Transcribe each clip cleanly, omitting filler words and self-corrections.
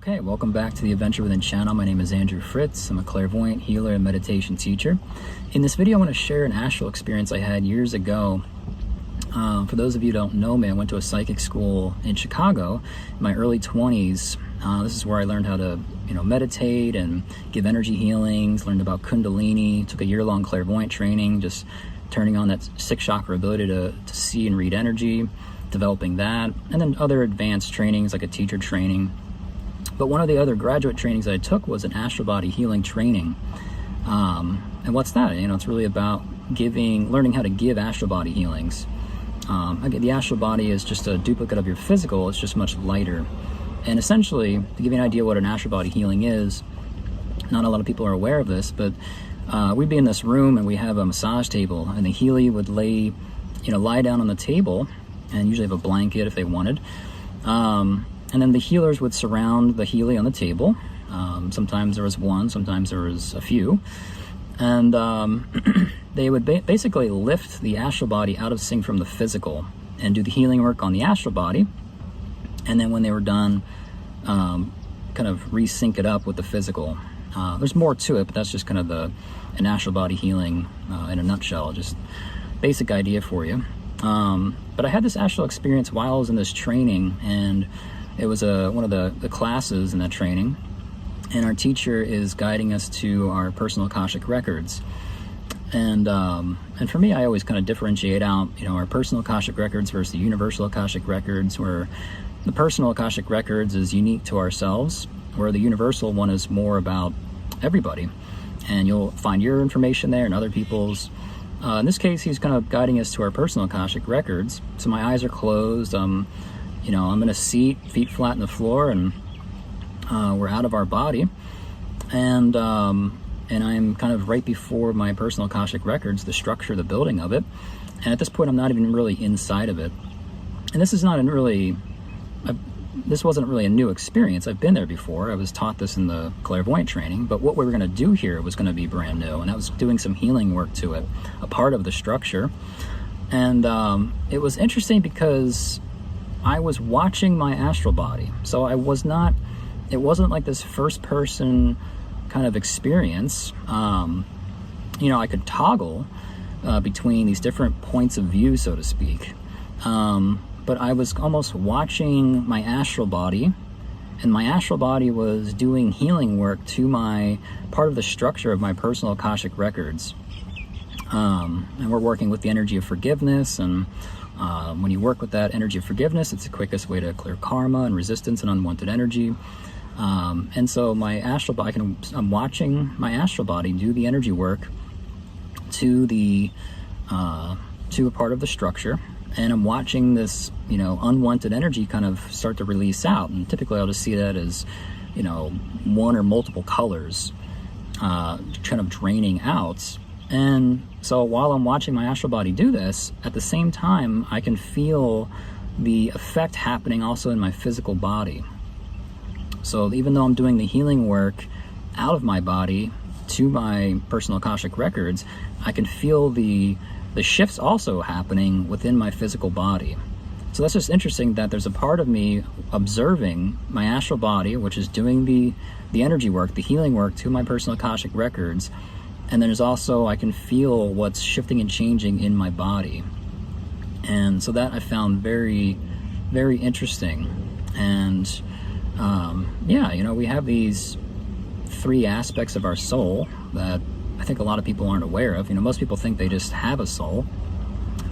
Okay, welcome back to the Adventure Within channel. My name is Andrew Fritz. I'm a clairvoyant, healer, and meditation teacher. In this video, I want to share an astral experience I had years ago. For those of you who don't know me, I went to a psychic school in Chicago in my early 20s. This is where I learned how to, meditate and give energy healings, learned about Kundalini, took a year-long clairvoyant training, just turning on that sixth chakra ability to see and read energy, developing that, and then other advanced trainings like a teacher training. But one of the other graduate trainings I took was an astral body healing training. And what's that? It's really about learning how to give astral body healings. Again, the astral body is just a duplicate of your physical. It's just much lighter. And essentially, to give you an idea what an astral body healing is, not a lot of people are aware of this, but we'd be in this room and we have a massage table, and the healer would lie down on the table, and usually have a blanket if they wanted. And then the healers would surround the healer on the table. Sometimes there was one, sometimes there was a few. And they would basically lift the astral body out of sync from the physical and do the healing work on the astral body. And then when they were done, kind of re-sync it up with the physical. There's more to it, but that's just kind of an astral body healing in a nutshell, just basic idea for you. But I had this astral experience while I was in this training, and it was one of the classes in that training, and our teacher is guiding us to our personal akashic records. And for me, I always kind of differentiate out, our personal akashic records versus the universal akashic records, where the personal akashic records is unique to ourselves, where the universal one is more about everybody. And you'll find your information there and other people's. In this case, he's kind of guiding us to our personal akashic records. So my eyes are closed. I'm in a seat, feet flat on the floor, and we're out of our body. And I'm kind of right before my personal akashic records, the structure, the building of it. And at this point, I'm not even really inside of it. And this wasn't really a new experience. I've been there before. I was taught this in the clairvoyant training, but what we were going to do here was going to be brand new, and that was doing some healing work to it, a part of the structure. And it was interesting because I was watching my astral body. So it wasn't like this first person kind of experience. I could toggle between these different points of view, so to speak. But I was almost watching my astral body, and my astral body was doing healing work to part of the structure of my personal akashic records. And we're working with the energy of forgiveness, and when you work with that energy of forgiveness, it's the quickest way to clear karma and resistance and unwanted energy. And so my astral body, I'm watching my astral body do the energy work to a part of the structure. And I'm watching this, unwanted energy kind of start to release out. And typically I'll just see that as, one or multiple colors kind of draining out. And so while I'm watching my astral body do this, at the same time, I can feel the effect happening also in my physical body. So even though I'm doing the healing work out of my body to my personal akashic records, I can feel the shifts also happening within my physical body. So that's just interesting that there's a part of me observing my astral body, which is doing the energy work, the healing work to my personal akashic records. And then there's also, I can feel what's shifting and changing in my body. And so that I found very, very interesting. And we have these three aspects of our soul that I think a lot of people aren't aware of. Most people think they just have a soul,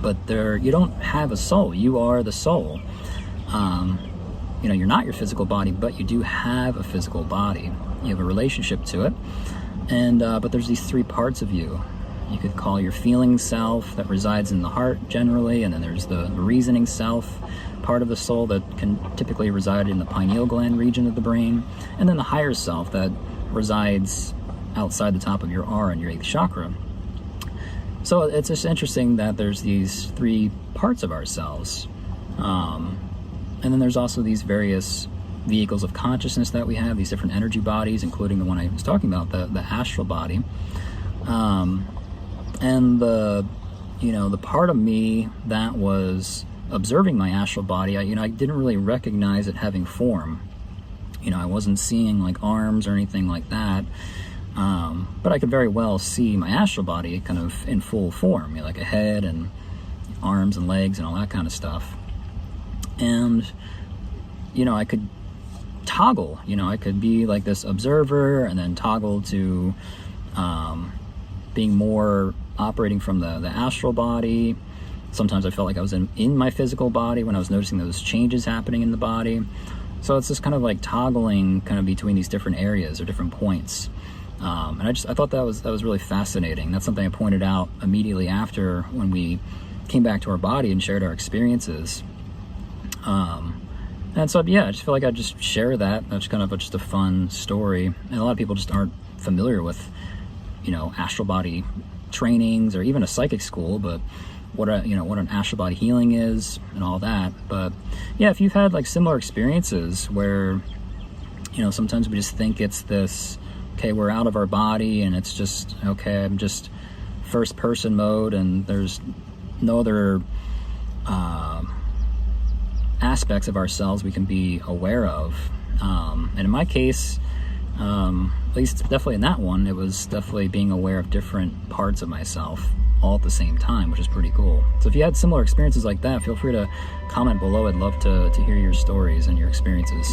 but you don't have a soul. You are the soul. You're not your physical body, but you do have a physical body. You have a relationship to it. And but there's these three parts of you. You could call your feeling self that resides in the heart generally, and then there's the reasoning self, part of the soul that can typically reside in the pineal gland region of the brain, and then the higher self that resides outside the top of your aura and your 8th chakra. So it's just interesting that there's these three parts of ourselves. And then there's also these various vehicles of consciousness that we have, these different energy bodies, including the one I was talking about, the astral body. And the part of me that was observing my astral body, I didn't really recognize it having form. You know, I wasn't seeing like arms or anything like that, but I could very well see my astral body kind of in full form, you know, like a head and arms and legs and all that kind of stuff. And, you know, I could toggle, you know, I could be like this observer and then toggle to being more operating from the astral body. Sometimes I felt like I was in my physical body when I was noticing those changes happening in the body. So it's just kind of like toggling kind of between these different areas or different points. And I thought that was really fascinating. That's something I pointed out immediately after when we came back to our body and shared our experiences. And so, yeah, I just feel like I'd just share that. That's kind of just a fun story. And a lot of people just aren't familiar with, you know, astral body trainings or even a psychic school, but what an astral body healing is and all that. But yeah, if you've had like similar experiences where, you know, sometimes we just think it's this, okay, we're out of our body and it's just, okay, I'm just first person mode and there's no other aspects of ourselves we can be aware of. And in my case, at least definitely in that one, it was definitely being aware of different parts of myself all at the same time, which is pretty cool. So if you had similar experiences like that, feel free to comment below. I'd love to hear your stories and your experiences.